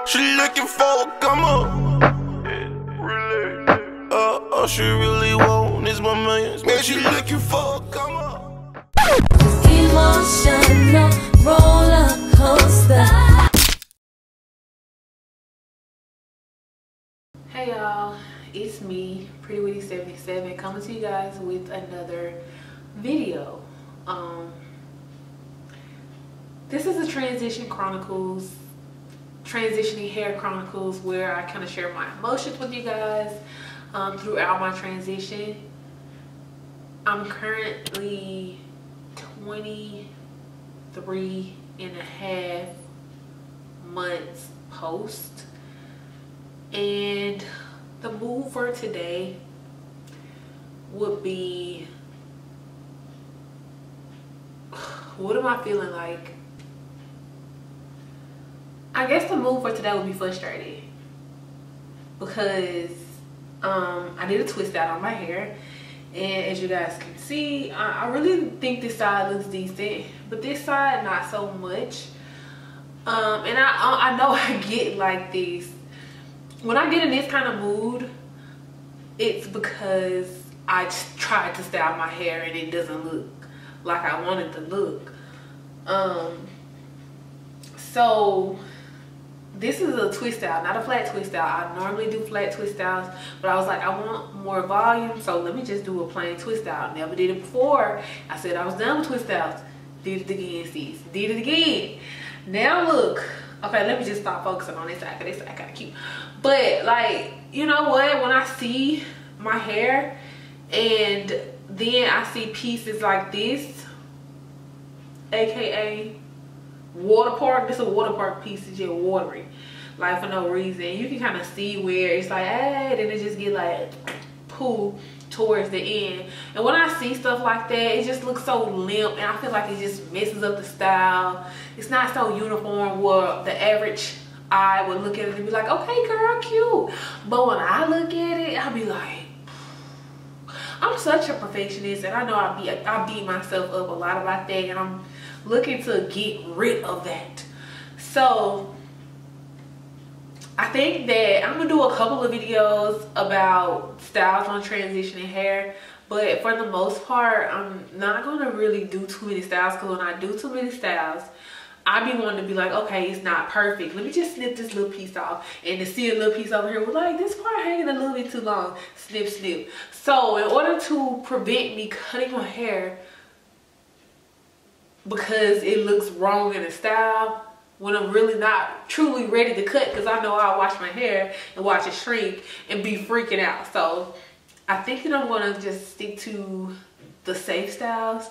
She looking for a come up. She really want is my man. Man, she looking for a come up. Emotional roller coaster. Hey y'all, it's me, Prettywitty 77, coming to you guys with another video. This is a transitioning hair chronicles, where I kind of share my emotions with you guys throughout my transition. I'm currently 23.5 months post, and the mood for today would be, what am I feeling like? I guess the mood for today would be frustrated because I did a twist out on my hair, and as you guys can see, I really think this side looks decent, but this side not so much. And I know I get like this when I get in this kind of mood. It's because I tried to style my hair and it doesn't look like I want it to look. So this is a twist out, not a flat twist out. I normally do flat twist outs, but I was like, I want more volume, so let me just do a plain twist out. Never did it before. I said I was done with twist outs. Did it again, sis. Did it again. Now look. Okay, let me just stop focusing on this side, because this side kind of cute. But like, you know what? When I see my hair and then I see pieces like this, aka water park. This is a water park piece. It's just watery, like for no reason. You can kind of see where it's like, hey, then it just get like poo towards the end. And when I see stuff like that, it just looks so limp, and I feel like it just messes up the style. It's not so uniform where the average eye would look at it and be like, okay girl, cute. But when I look at it, I'll be like, I'm such a perfectionist, and I know I beat myself up a lot about that, and I'm looking to get rid of that. So I think that I'm gonna do a couple of videos about styles on transitioning hair, but for the most part, I'm not gonna really do too many styles, because when I do too many styles, I be wanting to be like, okay, it's not perfect. Let me just snip this little piece off. And to see a little piece over here, we're like, this part hanging a little bit too long. Snip, snip. So in order to prevent me cutting my hair because it looks wrong in a style, when I'm really not truly ready to cut, because I know I'll wash my hair and watch it shrink and be freaking out. So I think that I'm going to just stick to the safe styles,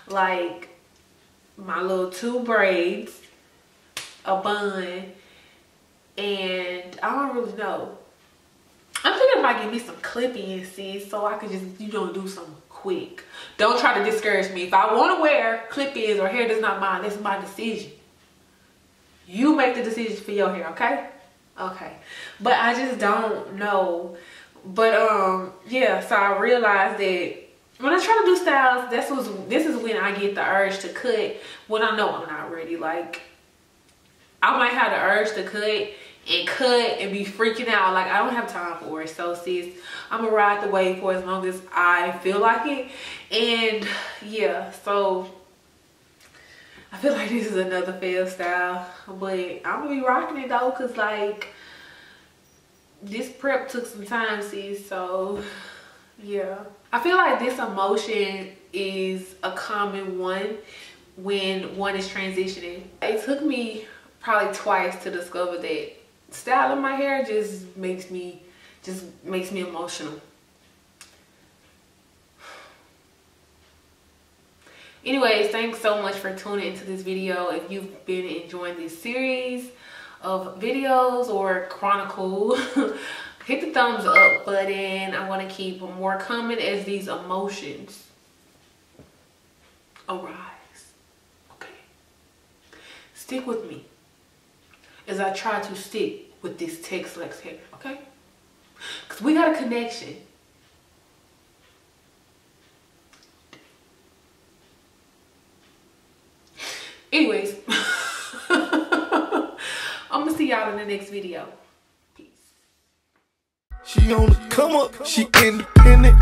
like my little 2 braids, a bun, and I don't really know. I'm thinking I might give me some clip-ins, sis, so I could just, you know, do some quick. Don't try to discourage me. If I want to wear clip-ins or hair that's not mine, that's my decision. You make the decisions for your hair, okay? Okay. But I just don't know. But yeah, so I realized that when I try to do styles, this is when I get the urge to cut, when I know I'm not ready. Like, I might have the urge to cut and be freaking out. Like, I don't have time for it. So sis, I'm gonna ride the wave for as long as I feel like it. And yeah, so I feel like this is another fail style, but I'm gonna be rocking it though, because like, this prep took some time, sis. So yeah, I feel like this emotion is a common one when one is transitioning. It took me probably twice to discover that styling my hair just makes me emotional. Anyways, thanks so much for tuning into this video. If you've been enjoying this series of videos or chronicle, hit the thumbs up button. I want to keep more coming as these emotions arise. Okay, stick with me as I try to stick with this Tex-Lex hair, okay? Because we got a connection. Anyways, I'm gonna see see y'all in the next video. Peace. She on the come up, she independent.